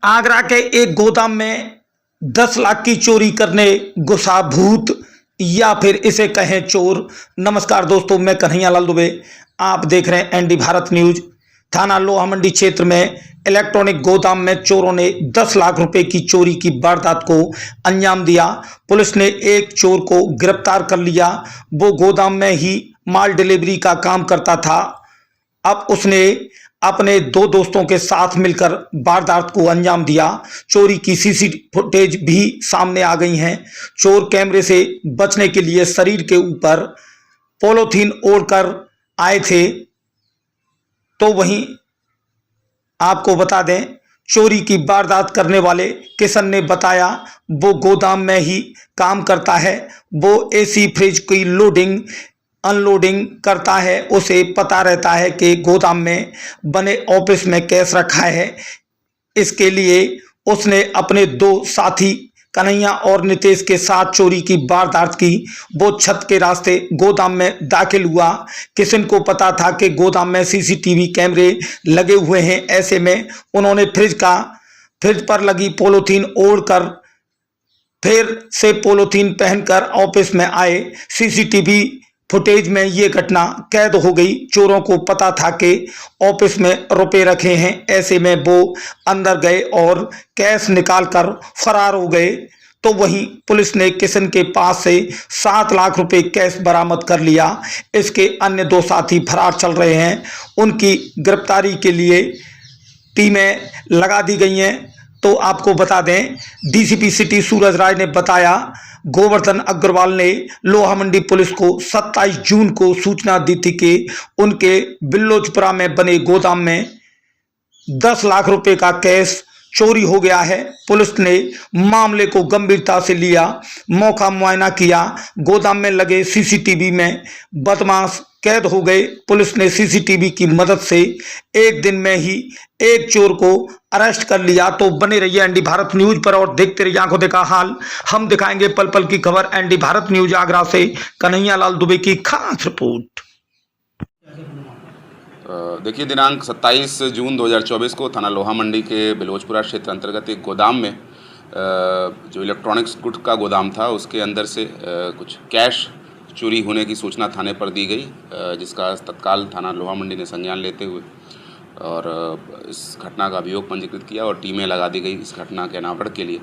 आगरा के एक गोदाम में 10 लाख की चोरी करने घुसा भूत, या फिर इसे कहें चोर। नमस्कार दोस्तों, मैं कन्हैयालाल दुबे, आप देख रहे हैं एनडी भारत न्यूज। थाना लोहा मंडी क्षेत्र में इलेक्ट्रॉनिक गोदाम में चोरों ने 10 लाख रुपए की चोरी की वारदात को अंजाम दिया। पुलिस ने एक चोर को गिरफ्तार कर लिया। वो गोदाम में ही माल डिलीवरी का काम करता था। अब उसने अपने 2 दोस्तों के साथ मिलकर वारदात को अंजाम दिया। चोरी की सीसीटीवी फुटेज भी सामने आ गई हैं। चोर कैमरे से बचने के लिए शरीर के ऊपर पॉलीथीन ओढ़कर आए थे। तो वहीं आपको बता दें, चोरी की वारदात करने वाले किशन ने बताया वो गोदाम में ही काम करता है। वो एसी फ्रिज की लोडिंग अनलोडिंग करता है। उसे पता रहता है कि गोदाम में बने ऑफिस में कैश रखा है। इसके लिए उसने अपने 2 साथी कन्हैया और नितेश के साथ चोरी की वारदात की। वो छत के रास्ते गोदाम में दाखिल हुआ। किशन को पता था कि गोदाम में सीसीटीवी कैमरे लगे हुए हैं। ऐसे में उन्होंने फ्रिज पर लगी पॉलीथीन ओढ़कर फिर से पॉलीथीन पहनकर ऑफिस में आए। सीसीटीवी फुटेज में ये घटना कैद हो गई। चोरों को पता था कि ऑफिस में रुपए रखे हैं। ऐसे में वो अंदर गए और कैश निकालकर फरार हो गए। तो वहीं पुलिस ने किशन के पास से 7 लाख रुपए कैश बरामद कर लिया। इसके अन्य 2 साथी फरार चल रहे हैं। उनकी गिरफ्तारी के लिए टीमें लगा दी गई हैं। तो आपको बता दें, डीसीपी सिटी सूरज राज ने बताया गोवर्धन अग्रवाल ने लोहा मंडी पुलिस को 27 जून को सूचना दी थी कि उनके बिल्लोचपुरा में बने गोदाम में 10 लाख रुपए का कैश चोरी हो गया है। पुलिस ने मामले को गंभीरता से लिया, मौका मुआयना किया। गोदाम में लगे सीसीटीवी में बदमाश कैद हो गए। पुलिस ने सीसीटीवी की मदद से एक दिन में ही एक चोर को अरेस्ट कर लिया। तो बने रहिए एनडी भारत न्यूज पर और देखते रहिए आंखों देखा हाल। हम दिखाएंगे पल पल की खबर। एनडी भारत न्यूज आगरा से कन्हैयालाल दुबे की खास रिपोर्ट। देखिए, दिनांक 27 जून 2024 को थाना लोहा मंडी के बिलोचपुरा क्षेत्र अंतर्गत एक गोदाम में जो इलेक्ट्रॉनिक्स गुड्स का गोदाम था, उसके अंदर से कुछ कैश चोरी होने की सूचना थाने पर दी गई, जिसका तत्काल थाना लोहा मंडी ने संज्ञान लेते हुए और इस घटना का अभियोग पंजीकृत किया और टीमें लगा दी गई इस घटना के अनावरण के लिए।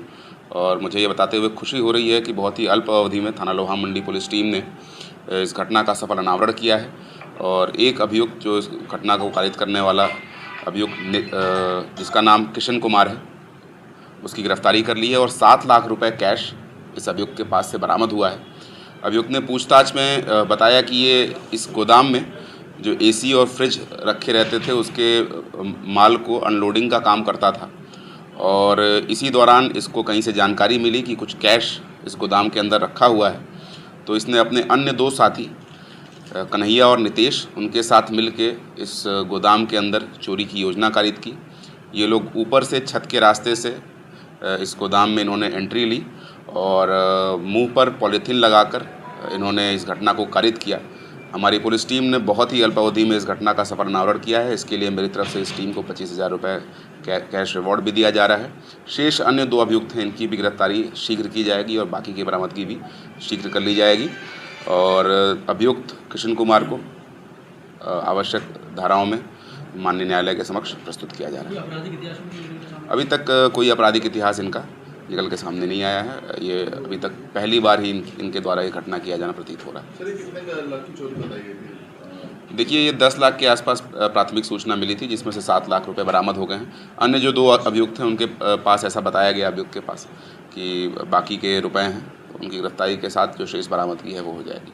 और मुझे ये बताते हुए खुशी हो रही है कि बहुत ही अल्प अवधि में थाना लोहा मंडी पुलिस टीम ने इस घटना का सफल अनावरण किया है और एक अभियुक्त, जो इस घटना को कारित करने वाला अभियुक्त जिसका नाम किशन कुमार है, उसकी गिरफ्तारी कर ली है और 7 लाख रुपए कैश इस अभियुक्त के पास से बरामद हुआ है। अभियुक्त ने पूछताछ में बताया कि ये इस गोदाम में जो एसी और फ्रिज रखे रहते थे, उसके माल को अनलोडिंग का काम करता था और इसी दौरान इसको कहीं से जानकारी मिली कि कुछ कैश इस गोदाम के अंदर रखा हुआ है। तो इसने अपने अन्य 2 साथी कन्हैया और नितेश, उनके साथ मिलके इस गोदाम के अंदर चोरी की योजना कारित की। ये लोग ऊपर से छत के रास्ते से इस गोदाम में इन्होंने एंट्री ली और मुंह पर पॉलीथीन लगाकर इन्होंने इस घटना को कारित किया। हमारी पुलिस टीम ने बहुत ही अल्पावधि में इस घटना का सफल अनावरण किया है। इसके लिए मेरी तरफ से इस टीम को 25,000 रुपये कैश रिवॉर्ड भी दिया जा रहा है। शेष अन्य 2 अभियुक्त हैं, इनकी भी गिरफ्तारी शीघ्र की जाएगी और बाकी की बरामदगी भी शीघ्र कर ली जाएगी और अभियुक्त किशन कुमार को आवश्यक धाराओं में माननीय न्यायालय के समक्ष प्रस्तुत किया जा रहा है। अभी तक कोई आपराधिक इतिहास इनका निकल के सामने नहीं आया है। ये अभी तक पहली बार ही इनके द्वारा ये घटना किया जाना प्रतीत हो रहा है। देखिए, ये 10 लाख के आसपास प्राथमिक सूचना मिली थी, जिसमें से 7 लाख रुपए बरामद हो गए हैं। अन्य जो 2 अभियुक्त हैं, उनके पास ऐसा बताया गया अभियुक्त के पास कि बाकी के रुपए हैं, तो उनकी गिरफ्तारी के साथ जो शेष बरामदगी है वो हो जाएगी।